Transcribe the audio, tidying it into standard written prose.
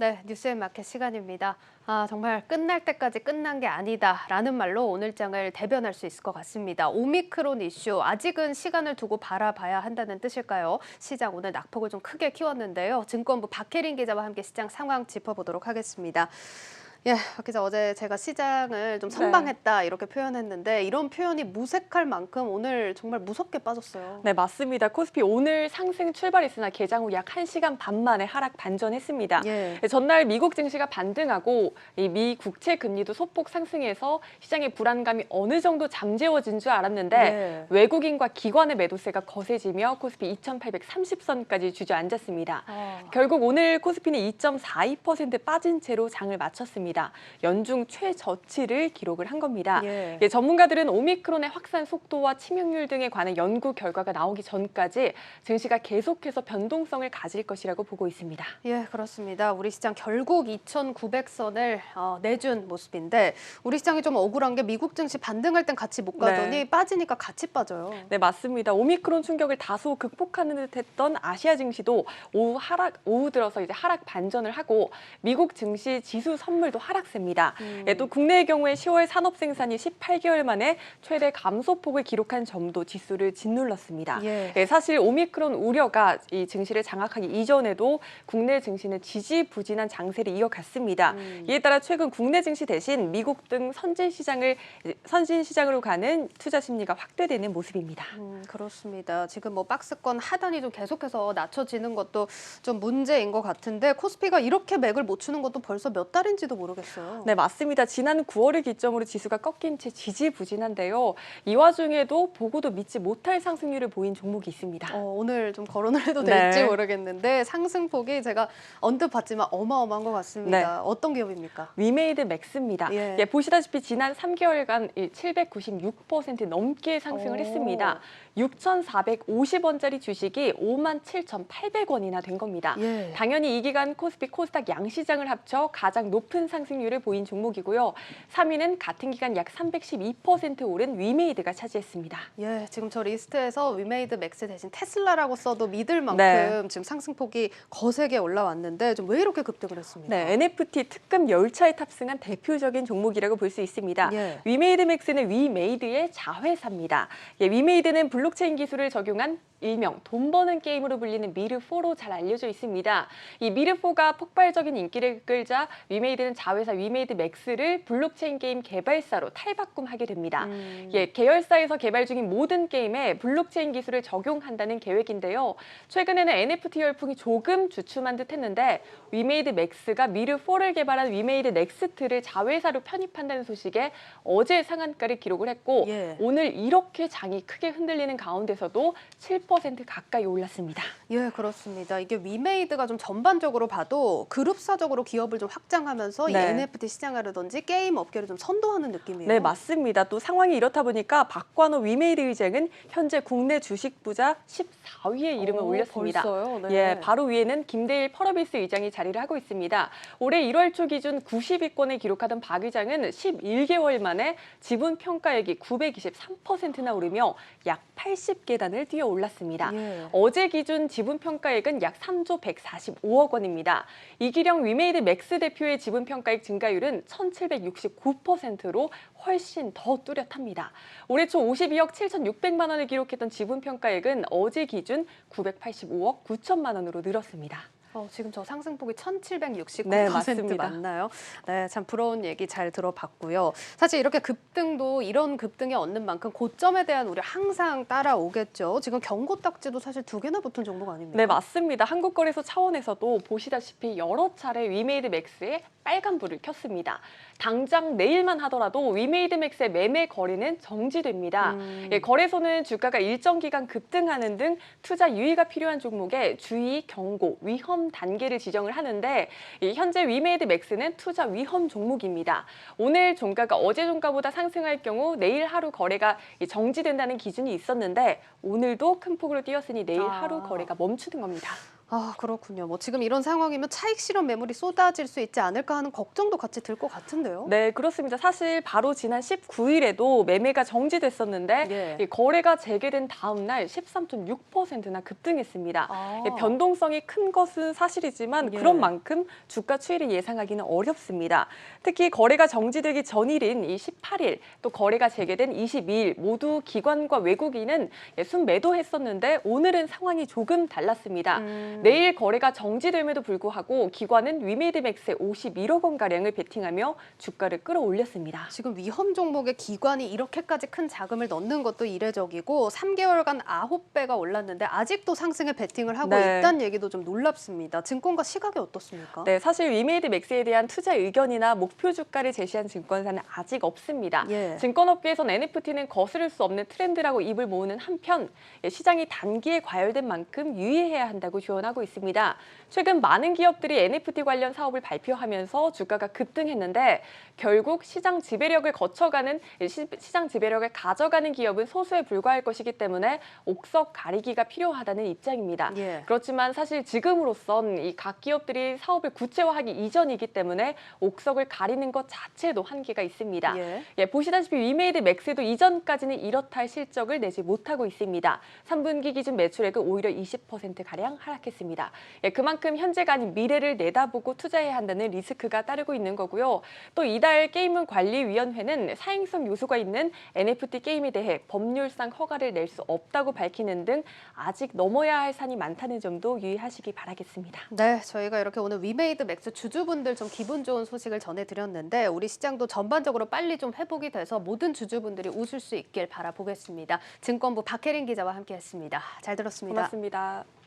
네, 뉴스앤마켓 시간입니다. 정말 끝날 때까지 끝난 게 아니다라는 말로 오늘 장을 대변할 수 있을 것 같습니다. 오미크론 이슈, 아직은 시간을 두고 바라봐야 한다는 뜻일까요? 시장 오늘 낙폭을 좀 크게 키웠는데요. 증권부 박혜린 기자와 함께 시장 상황 짚어보도록 하겠습니다. 예, 박 기자, 어제 제가 시장을 좀 선방했다 이렇게 표현했는데 이런 표현이 무색할 만큼 오늘 정말 무섭게 빠졌어요. 네, 맞습니다. 코스피 오늘 상승 출발했으나 개장 후 약 1시간 반 만에 하락 반전했습니다. 예. 전날 미국 증시가 반등하고 미 국채 금리도 소폭 상승해서 시장의 불안감이 어느 정도 잠재워진 줄 알았는데 네. 외국인과 기관의 매도세가 거세지며 코스피 2,830선까지 주저앉았습니다. 결국 오늘 코스피는 2.42% 빠진 채로 장을 마쳤습니다. 연중 최저치를 기록을 한 겁니다. 예. 전문가들은 오미크론의 확산 속도와 치명률 등에 관한 연구 결과가 나오기 전까지 증시가 계속해서 변동성을 가질 것이라고 보고 있습니다. 예, 그렇습니다. 우리 시장 결국 2,900선을 내준 모습인데 우리 시장이 좀 억울한 게 미국 증시 반등할 땐 같이 못 가더니 빠지니까 같이 빠져요. 네, 맞습니다. 오미크론 충격을 다소 극복하는 듯했던 아시아 증시도 오후 들어서 이제 하락 반전을 하고 미국 증시 지수 선물도 하락세입니다. 또 국내의 경우에 10월 산업 생산이 18개월 만에 최대 감소폭을 기록한 점도 지수를 짓눌렀습니다. 예. 사실 오미크론 우려가 이 증시를 장악하기 이전에도 국내 증시는 지지부진한 장세를 이어갔습니다. 이에 따라 최근 국내 증시 대신 미국 등 선진 시장으로 가는 투자 심리가 확대되는 모습입니다. 그렇습니다. 지금 뭐 박스권 하단이 좀 계속해서 낮춰지는 것도 좀 문제인 것 같은데 코스피가 이렇게 맥을 못 추는 것도 벌써 몇 달인지도 모르겠어요. 네, 맞습니다. 지난 9월을 기점으로 지수가 꺾인 채 지지부진한데요. 이 와중에도 보고도 믿지 못할 상승률을 보인 종목이 있습니다. 오늘 좀 거론을 해도 될지 모르겠는데 상승폭이 제가 언뜻 봤지만 어마어마한 것 같습니다. 어떤 기업입니까? 위메이드 맥스입니다. 보시다시피 지난 3개월간 796% 넘게 상승을 했습니다. 6,450원짜리 주식이 57,800원이나 된 겁니다. 당연히 이 기간 코스피, 코스닥 양시장을 합쳐 가장 높은 상승률을 보인 종목이고요. 3위는 같은 기간 약 312% 오른 위메이드가 차지했습니다. 예, 지금 저 리스트에서 위메이드 맥스 대신 테슬라라고 써도 믿을 만큼 지금 상승폭이 거세게 올라왔는데 좀 왜 이렇게 급등을 했습니까? 네, NFT 특급 열차에 탑승한 대표적인 종목이라고 볼 수 있습니다. 위메이드 맥스는 위메이드의 자회사입니다. 위메이드는 블록체인 기술을 적용한 일명 돈 버는 게임으로 불리는 미르4로 잘 알려져 있습니다. 이 미르4가 폭발적인 인기를 끌자 위메이드는 자회사 위메이드 맥스를 블록체인 게임 개발사로 탈바꿈하게 됩니다. 계열사에서 개발 중인 모든 게임에 블록체인 기술을 적용한다는 계획인데요. 최근에는 NFT 열풍이 조금 주춤한 듯 했는데 위메이드 맥스가 미르4를 개발한 위메이드 넥스트를 자회사로 편입한다는 소식에 어제 상한가를 기록을 했고 오늘 이렇게 장이 크게 흔들리는 가운데서도 7% 가까이 올랐습니다. 예, 그렇습니다. 이게 위메이드가 좀 전반적으로 봐도 그룹사적으로 기업을 좀 확장하면서 이 NFT 시장이라든지 게임 업계를 좀 선도하는 느낌이에요. 네, 맞습니다. 또 상황이 이렇다 보니까 박관호 위메이드 의장은 현재 국내 주식 부자 14위에 이름을 올렸습니다. 벌써요? 바로 위에는 김대일 펄어비스 의장이 자리를 하고 있습니다. 올해 1월 초 기준 90위권을 기록하던 박 의장은 11개월 만에 지분 평가액이 923%나 오르며 약 80계단을 뛰어 올랐습니다. 어제 기준 지분 평가액은 약 3조 145억 원입니다. 이기령 위메이드 맥스 대표의 지분 평가액 증가율은 1769%로 훨씬 더 뚜렷합니다. 올해 초 52억 7,600만 원을 기록했던 지분 평가액은 어제 기준 985억 9천만 원으로 늘었습니다. 지금 저 상승폭이 1,769% 맞습니다. 맞나요? 네, 참 부러운 얘기 잘 들어봤고요. 사실 이렇게 급등도 이런 급등이 얻는 만큼 고점에 대한 우려 항상 따라오겠죠. 지금 경고딱지도 사실 2개나 붙은 종목 아닙니까? 네, 맞습니다. 한국거래소 차원에서도 보시다시피 여러 차례 위메이드 맥스에 빨간불을 켰습니다. 당장 내일만 하더라도 위메이드 맥스의 매매 거래는 정지됩니다. 거래소는 주가가 일정 기간 급등하는 등 투자 유의가 필요한 종목에 주의, 경고, 위험 단계를 지정을 하는데 현재 위메이드 맥스는 투자 위험 종목입니다. 오늘 종가가 어제 종가보다 상승할 경우 내일 하루 거래가 정지된다는 기준이 있었는데 오늘도 큰 폭으로 뛰었으니 내일 하루 거래가 멈추는 겁니다. 아, 그렇군요. 뭐 지금 이런 상황이면 차익 실현 매물이 쏟아질 수 있지 않을까 하는 걱정도 같이 들 것 같은데요. 네, 그렇습니다. 사실 바로 지난 19일에도 매매가 정지됐었는데 예. 이 거래가 재개된 다음 날 13.6%나 급등했습니다. 아. 변동성이 큰 것은 사실이지만 예. 그런 만큼 주가 추이를 예상하기는 어렵습니다. 특히 거래가 정지되기 전일인 이 18일, 또 거래가 재개된 22일 모두 기관과 외국인은 순매도했었는데 오늘은 상황이 조금 달랐습니다. 내일 거래가 정지됨에도 불구하고 기관은 위메이드맥스에 51억 원가량을 베팅하며 주가를 끌어올렸습니다. 지금 위험 종목에 기관이 이렇게까지 큰 자금을 넣는 것도 이례적이고 3개월간 9배가 올랐는데 아직도 상승에 베팅을 하고 네. 있다는 얘기도 좀 놀랍습니다. 증권가 시각이 어떻습니까? 네, 사실 위메이드맥스에 대한 투자 의견이나 목표 주가를 제시한 증권사는 아직 없습니다. 예. 증권업계에선 NFT는 거스를 수 없는 트렌드라고 입을 모으는 한편 시장이 단기에 과열된 만큼 유의해야 한다고 조언하고 있습니다. 최근 많은 기업들이 NFT 관련 사업을 발표하면서 주가가 급등했는데 결국 시장 지배력을 거쳐가는 시장 지배력을 가져가는 기업은 소수에 불과할 것이기 때문에 옥석 가리기가 필요하다는 입장입니다. 예. 그렇지만 사실 지금으로선 이 각 기업들이 사업을 구체화하기 이전이기 때문에 옥석을 가리는 것 자체도 한계가 있습니다. 예. 보시다시피 위메이드맥스도 이전까지는 이렇다 할 실적을 내지 못하고 있습니다. 3분기 기준 매출액은 오히려 20%가량 하락했습니다. 그만큼 현재가 아닌 미래를 내다보고 투자해야 한다는 리스크가 따르고 있는 거고요. 또 이달 게임문관리위원회는 사행성 요소가 있는 NFT 게임에 대해 법률상 허가를 낼 수 없다고 밝히는 등 아직 넘어야 할 산이 많다는 점도 유의하시기 바라겠습니다. 네, 저희가 이렇게 오늘 위메이드맥스 주주분들 좀 기분 좋은 소식을 전해드렸는데 우리 시장도 전반적으로 빨리 좀 회복이 돼서 모든 주주분들이 웃을 수 있길 바라보겠습니다. 증권부 박혜린 기자와 함께했습니다. 잘 들었습니다. 고맙습니다.